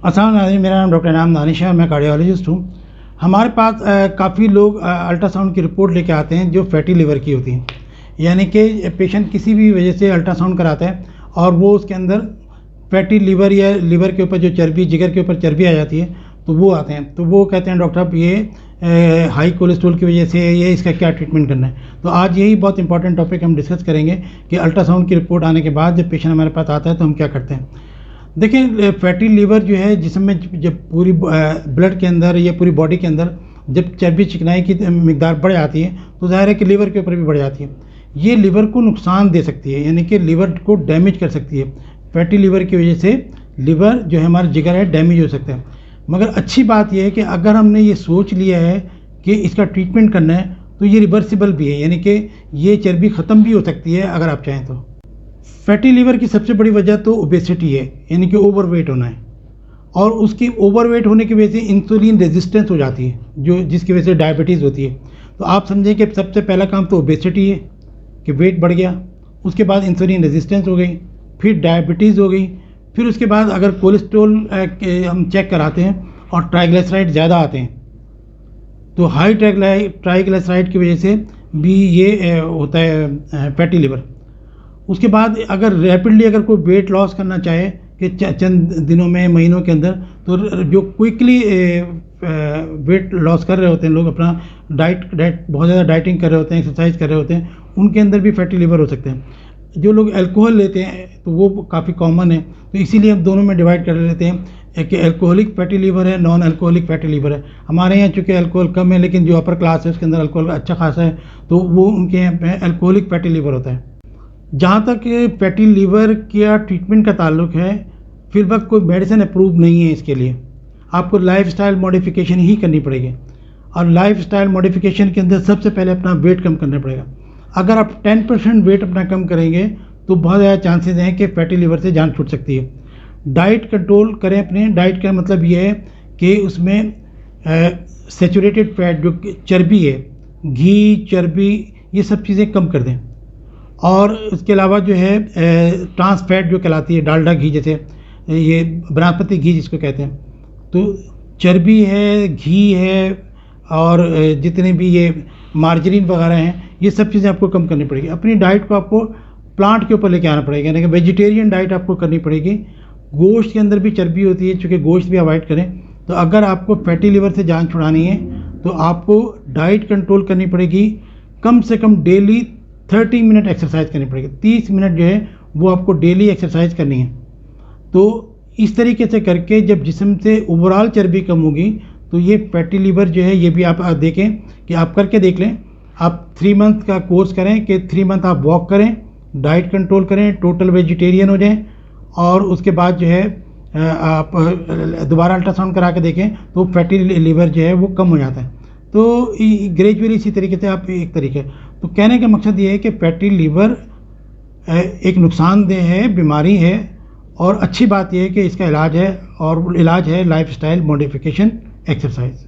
अस्सलाम वालेकुम, मेरा नाम डॉक्टर इनाम दानिश है और मैं कार्डियोलॉजिस्ट हूँ। हमारे पास काफ़ी लोग अल्ट्रासाउंड की रिपोर्ट लेके आते हैं जो फैटी लिवर की होती हैं। यानी कि पेशेंट किसी भी वजह से अल्ट्रासाउंड कराता है और वो उसके अंदर फैटी लिवर या लिवर के ऊपर जो चर्बी, जिगर के ऊपर चर्बी आ जाती है, तो वो आते हैं। तो वो कहते हैं डॉक्टर साहब ये हाई कोलेस्ट्रॉल की वजह से ये इसका क्या ट्रीटमेंट करना है। तो आज यही बहुत इंपॉर्टेंट टॉपिक हम डिस्कस करेंगे कि अल्ट्रासाउंड की रिपोर्ट आने के बाद जब पेशेंट हमारे पास आता है तो हम क्या करते हैं। देखिए, फैटी लीवर जो है जिसमें जब पूरी ब्लड के अंदर या पूरी बॉडी के अंदर जब चर्बी चिकनाई की मिकदार बढ़ जाती है तो ज़ाहिर है कि लीवर के ऊपर भी बढ़ जाती है। ये लीवर को नुकसान दे सकती है, यानी कि लीवर को डैमेज कर सकती है। फैटी लीवर की वजह से लीवर जो है हमारा जिगर है डैमेज हो सकता है। मगर अच्छी बात यह है कि अगर हमने ये सोच लिया है कि इसका ट्रीटमेंट करना है तो ये रिवर्सिबल भी है, यानी कि ये चर्बी ख़त्म भी हो सकती है अगर आप चाहें तो। फैटी लीवर की सबसे बड़ी वजह तो ओबेसिटी है, यानी कि ओवरवेट होना है। और उसकी ओवरवेट होने की वजह से इंसुलिन रेजिस्टेंस हो जाती है, जो जिसकी वजह से डायबिटीज़ होती है। तो आप समझें कि सबसे पहला काम तो ओबेसिटी है कि वेट बढ़ गया, उसके बाद इंसुलिन रेजिस्टेंस हो गई, फिर डायबिटीज़ हो गई, फिर उसके बाद अगर कोलेस्ट्रॉल हम चेक कराते हैं और ट्राइग्लिसराइड ज़्यादा आते हैं तो हाई ट्राइग्लिसराइड की वजह से भी ये होता है फैटी लिवर। उसके बाद अगर रैपिडली अगर कोई वेट लॉस करना चाहे कि चंद दिनों में, महीनों के अंदर, तो जो क्विकली वेट लॉस कर रहे होते हैं लोग, अपना डाइट बहुत ज़्यादा डाइटिंग कर रहे होते हैं, एक्सरसाइज कर रहे होते हैं, उनके अंदर भी फैटी लिवर हो सकते हैं। जो लोग अल्कोहल लेते हैं तो वो काफ़ी कॉमन है, तो इसीलिए हम दोनों में डिवाइड कर लेते हैं। एक अल्कोहलिक फैटी लीवर है, नॉन अल्कोहलिक फैटी लीवर है। हमारे यहाँ चूँकि अल्कोहल कम है लेकिन जो अपर क्लास है उसके अंदर अल्कोहल अच्छा खासा है, तो वो उनके यहाँ पे अल्कोहलिक फैटी लीवर होता है। जहाँ तक फैटी लीवर का ट्रीटमेंट का ताल्लुक है, फिर वक्त कोई मेडिसिन अप्रूव नहीं है इसके लिए। आपको लाइफस्टाइल मॉडिफिकेशन ही करनी पड़ेगी और लाइफस्टाइल मॉडिफिकेशन के अंदर सबसे पहले अपना वेट कम करना पड़ेगा। अगर आप 10% वेट अपना कम करेंगे तो बहुत ज़्यादा चांसेस हैं कि फैटी लीवर से जान छूट सकती है। डाइट कंट्रोल करें अपने। डाइट का मतलब ये है कि उसमें सैचुरेटेड फैट, जो चर्बी है, घी, चर्बी, ये सब चीज़ें कम कर दें। और इसके अलावा जो है ट्रांस फैट जो कहलाती है, डालडा घी, जैसे ये बनास्पति घी जिसको कहते हैं, तो चर्बी है, घी है और जितने भी ये मार्जरीन वगैरह हैं, ये सब चीज़ें आपको कम करनी पड़ेगी। अपनी डाइट को आपको प्लांट के ऊपर लेके आना पड़ेगा, यानी कि वेजिटेरियन डाइट आपको करनी पड़ेगी। गोश्त के अंदर भी चर्बी होती है, चूँकि गोश्त भी अवॉइड करें। तो अगर आपको फैटी लिवर से जान छुड़ानी है तो आपको डाइट कंट्रोल करनी पड़ेगी। कम से कम डेली 30 मिनट एक्सरसाइज करनी पड़ेगी। 30 मिनट जो है वो आपको डेली एक्सरसाइज करनी है। तो इस तरीके से करके जब जिस्म से ओवरऑल चर्बी कम होगी तो ये फैटी लिवर जो है ये भी आप देखें कि आप करके देख लें। आप 3 मंथ का कोर्स करें कि 3 मंथ आप वॉक करें, डाइट कंट्रोल करें, टोटल वेजिटेरियन हो जाएं और उसके बाद जो है आप दोबारा अल्ट्रासाउंड करा के देखें तो फैटी लिवर जो है वो कम हो जाता है। तो ग्रेजुअली इसी तरीके से आप एक तरीके, तो कहने का मकसद ये है कि फैटी लीवर एक नुकसानदेह है, बीमारी है, और अच्छी बात यह है कि इसका इलाज है, और इलाज है लाइफस्टाइल मॉडिफिकेशन, एक्सरसाइज।